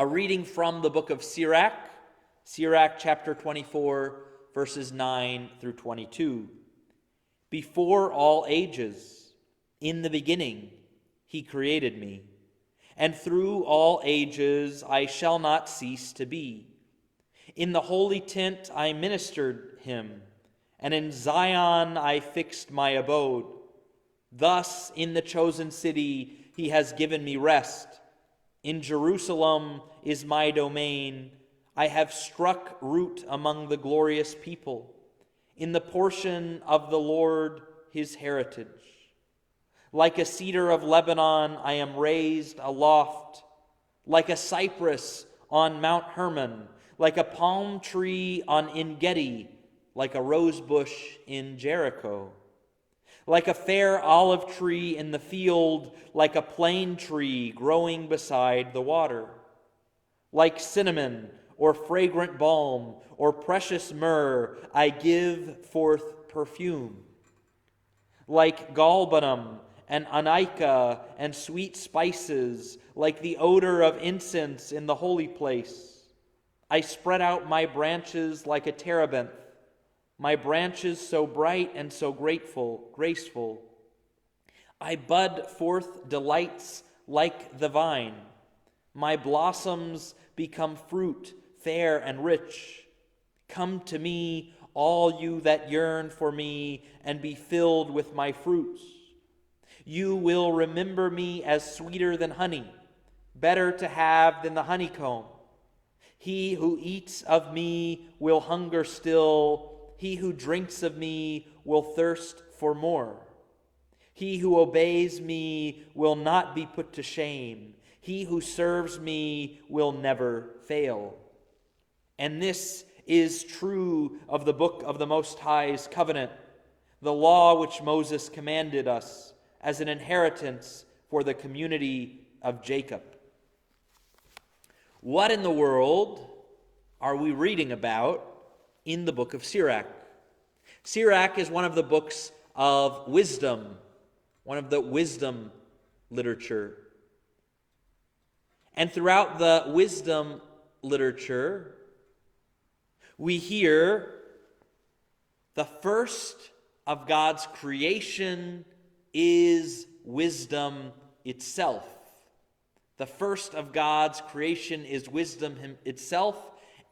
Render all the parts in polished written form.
A reading from the book of Sirach, Sirach chapter 24, verses 9 through 22. Before all ages, in the beginning, he created me, and through all ages I shall not cease to be. In the holy tent I ministered him, and in Zion I fixed my abode. Thus in the chosen city he has given me rest. In Jerusalem is my domain. I have struck root among the glorious people, in the portion of the Lord his heritage. Like a cedar of Lebanon I am raised aloft, like a cypress on Mount Hermon, like a palm tree on En-gedi, like a rose bush in Jericho. Like a fair olive tree in the field, like a plane tree growing beside the water. Like cinnamon or fragrant balm or precious myrrh, I give forth perfume. Like galbanum and onycha and sweet spices, like the odor of incense in the holy place. I spread out my branches like a terebinth, my branches so bright and so graceful. I bud forth delights like the vine. My blossoms become fruit, fair and rich. Come to me, all you that yearn for me, and be filled with my fruits. You will remember me as sweeter than honey, better to have than the honeycomb. He who eats of me will hunger still. He who drinks of me will thirst for more. He who obeys me will not be put to shame. He who serves me will never fail. And this is true of the book of the Most High's covenant, the law which Moses commanded us as an inheritance for the community of Jacob. What in the world are we reading about in the book of Sirach? Sirach is one of the books of wisdom, one of the wisdom literature. And throughout the wisdom literature, we hear the first of God's creation is wisdom itself. The first of God's creation is wisdom itself,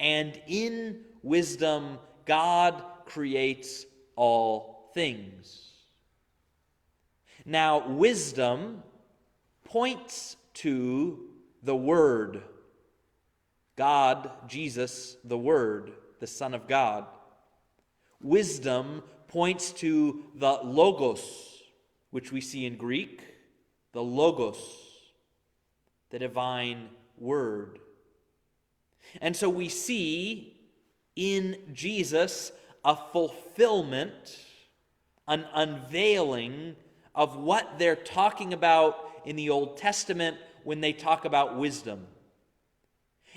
and in wisdom, God creates all things. Now, wisdom points to the Word. God, Jesus, the Word, the Son of God. Wisdom points to the Logos, which we see in Greek, the Logos, the divine Word. And so we see in Jesus a fulfillment, an unveiling of what they're talking about in the Old Testament when they talk about wisdom.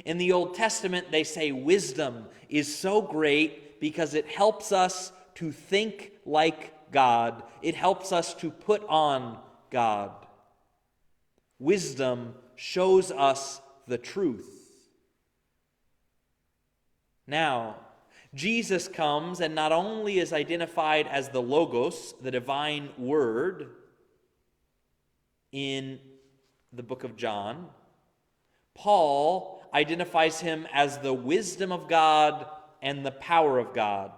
In the Old Testament, they say wisdom is so great because it helps us to think like God. It helps us to put on God. Wisdom shows us the truth. Now, Jesus comes and not only is identified as the Logos, the divine Word, in the book of John, Paul identifies him as the wisdom of God and the power of God.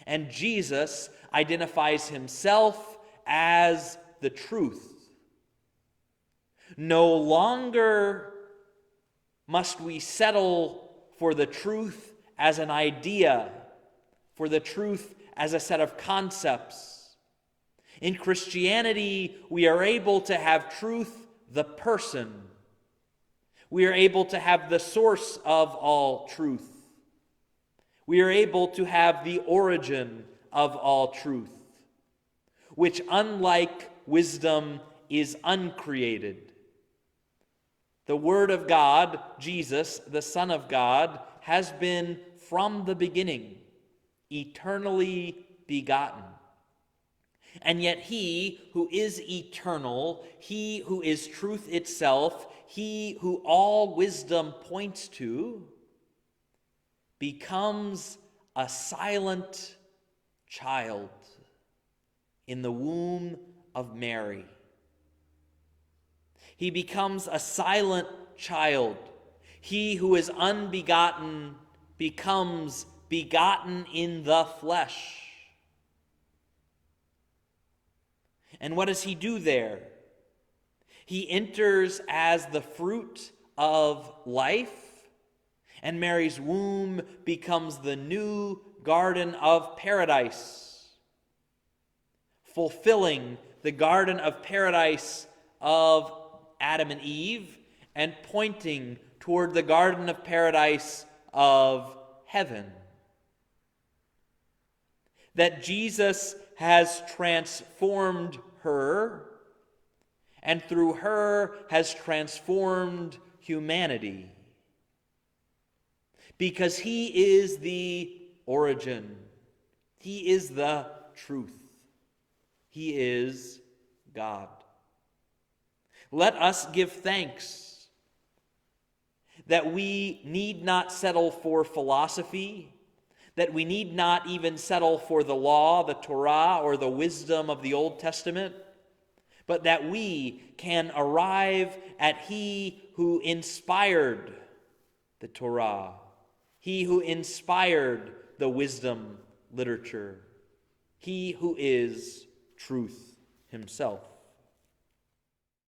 And Jesus identifies himself as the truth. No longer must we settle for the truth as an idea, for the truth as a set of concepts. In Christianity, we are able to have truth, the person. We are able to have the source of all truth. We are able to have the origin of all truth, which, unlike wisdom, is uncreated. The Word of God, Jesus, the Son of God, has been from the beginning, eternally begotten. And yet he who is eternal, he who is truth itself, he who all wisdom points to becomes a silent child in the womb of Mary. He becomes a silent child. He who is unbegotten becomes begotten in the flesh. And what does he do there? He enters as the fruit of life, and Mary's womb becomes the new garden of paradise, fulfilling the garden of paradise of Adam and Eve and pointing toward the garden of paradise of heaven. That Jesus has transformed her, and through her has transformed humanity. Because he is the origin. He is the truth. He is God. Let us give thanks that we need not settle for philosophy, that we need not even settle for the law, the Torah, or the wisdom of the Old Testament, but that we can arrive at he who inspired the Torah, he who inspired the wisdom literature, he who is truth himself.